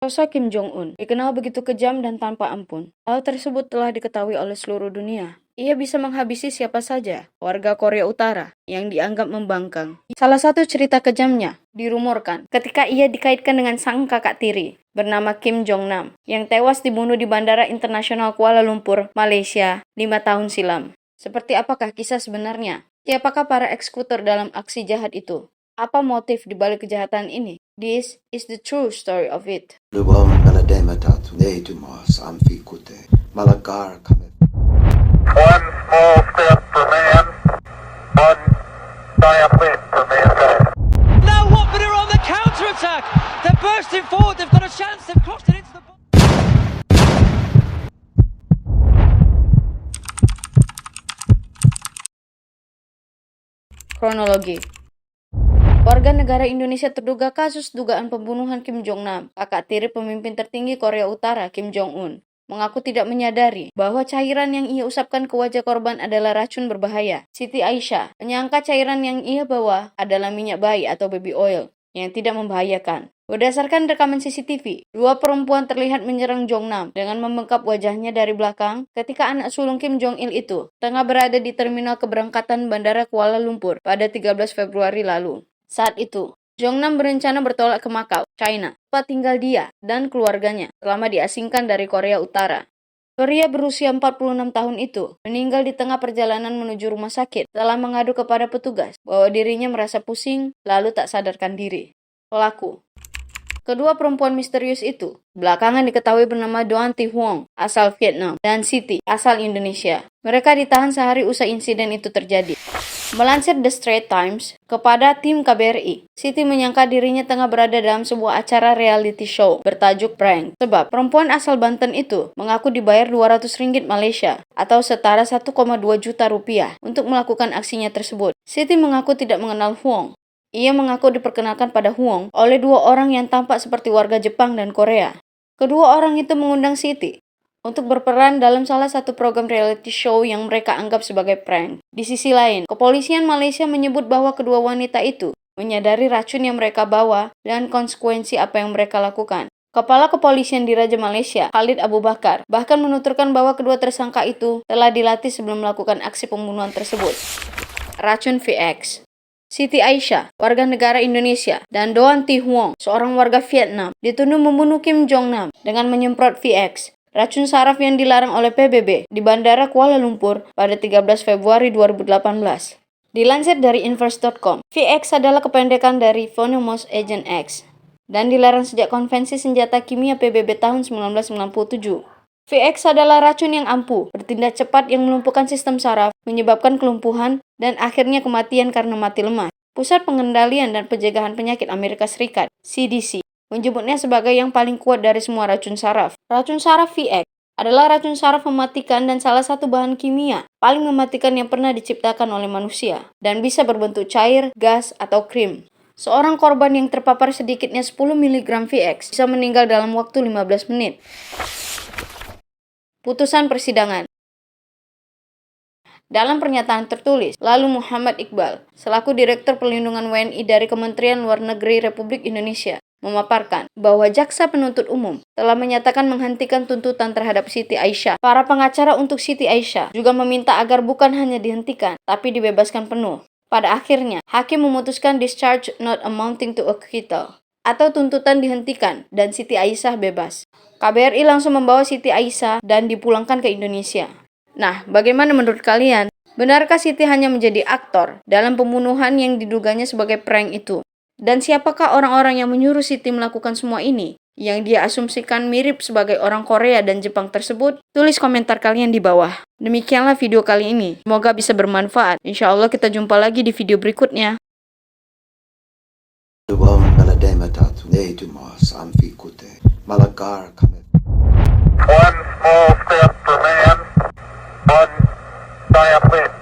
Sosok Kim Jong-un dikenal begitu kejam dan tanpa ampun. Hal tersebut telah diketahui oleh seluruh dunia. Ia bisa menghabisi siapa saja, warga Korea Utara, yang dianggap membangkang. Salah satu cerita kejamnya dirumorkan ketika ia dikaitkan dengan sang kakak tiri, bernama Kim Jong-nam, yang tewas dibunuh di Bandara Internasional Kuala Lumpur, Malaysia, 5 tahun silam. Seperti apakah kisah sebenarnya? Siapakah para eksekutor dalam aksi jahat itu? Apa motif di balik kejahatan ini? This is the true story of it. One small step for man, one giant leap for mankind. Now Watford are on the counter-attack. They're bursting forward. They've got a chance. They've crossed it into the box. Kronologi. Warga negara Indonesia terduga kasus dugaan pembunuhan Kim Jong-nam, kakak tiri pemimpin tertinggi Korea Utara Kim Jong-un, mengaku tidak menyadari bahwa cairan yang ia usapkan ke wajah korban adalah racun berbahaya. Siti Aisyah menyangka cairan yang ia bawa adalah minyak bayi atau baby oil yang tidak membahayakan. Berdasarkan rekaman CCTV, dua perempuan terlihat menyerang Jong-nam dengan membekap wajahnya dari belakang ketika anak sulung Kim Jong-il itu tengah berada di terminal keberangkatan Bandara Kuala Lumpur pada 13 Februari lalu. Saat itu, Jong-nam berencana bertolak ke Macau, China, tempat tinggal dia dan keluarganya selama diasingkan dari Korea Utara. Pria berusia 46 tahun itu meninggal di tengah perjalanan menuju rumah sakit setelah mengadu kepada petugas bahwa dirinya merasa pusing lalu tak sadarkan diri. Pelaku. Kedua perempuan misterius itu belakangan diketahui bernama Doan Thi Huong, asal Vietnam, dan Siti, asal Indonesia. Mereka ditahan sehari usai insiden itu terjadi. Melansir The Straits Times, kepada tim KBRI, Siti menyangka dirinya tengah berada dalam sebuah acara reality show bertajuk Prank. Sebab perempuan asal Banten itu mengaku dibayar 200 ringgit Malaysia atau setara 1,2 juta rupiah untuk melakukan aksinya tersebut. Siti mengaku tidak mengenal Huong. Ia mengaku diperkenalkan pada Huong oleh dua orang yang tampak seperti warga Jepang dan Korea. Kedua orang itu mengundang Siti untuk berperan dalam salah satu program reality show yang mereka anggap sebagai prank. Di sisi lain, kepolisian Malaysia menyebut bahwa kedua wanita itu menyadari racun yang mereka bawa dan konsekuensi apa yang mereka lakukan. Kepala Kepolisian Diraja Malaysia, Khalid Abu Bakar, bahkan menuturkan bahwa kedua tersangka itu telah dilatih sebelum melakukan aksi pembunuhan tersebut. Racun VX. Siti Aisyah, warga negara Indonesia, dan Doan Thi Huong, seorang warga Vietnam, dituduh membunuh Kim Jong-nam dengan menyemprot VX, racun saraf yang dilarang oleh PBB, di Bandara Kuala Lumpur pada 13 Februari 2018. Dilansir dari Inverse.com, VX adalah kependekan dari Venomous Agent X dan dilarang sejak Konvensi Senjata Kimia PBB tahun 1997. VX adalah racun yang ampuh, bertindak cepat yang melumpuhkan sistem saraf, menyebabkan kelumpuhan, dan akhirnya kematian karena mati lemas. Pusat Pengendalian dan Pencegahan Penyakit Amerika Serikat, CDC, menyebutnya sebagai yang paling kuat dari semua racun saraf. Racun saraf VX adalah racun saraf mematikan dan salah satu bahan kimia paling mematikan yang pernah diciptakan oleh manusia, dan bisa berbentuk cair, gas, atau krim. Seorang korban yang terpapar sedikitnya 10 mg VX bisa meninggal dalam waktu 15 menit. Putusan persidangan. Dalam pernyataan tertulis, lalu Muhammad Iqbal, selaku Direktur Perlindungan WNI dari Kementerian Luar Negeri Republik Indonesia, memaparkan bahwa Jaksa Penuntut Umum telah menyatakan menghentikan tuntutan terhadap Siti Aisyah. Para pengacara untuk Siti Aisyah juga meminta agar bukan hanya dihentikan, tapi dibebaskan penuh. Pada akhirnya, hakim memutuskan discharge not amounting to acquittal, atau tuntutan dihentikan dan Siti Aisyah bebas. KBRI langsung membawa Siti Aisyah dan dipulangkan ke Indonesia. Nah, bagaimana menurut kalian? Benarkah Siti hanya menjadi aktor dalam pembunuhan yang diduganya sebagai prank itu? Dan siapakah orang-orang yang menyuruh Siti melakukan semua ini? Yang dia asumsikan mirip sebagai orang Korea dan Jepang tersebut? Tulis komentar kalian di bawah. Demikianlah video kali ini. Semoga bisa bermanfaat. Insya Allah kita jumpa lagi di video berikutnya. One small step for man, one giant leap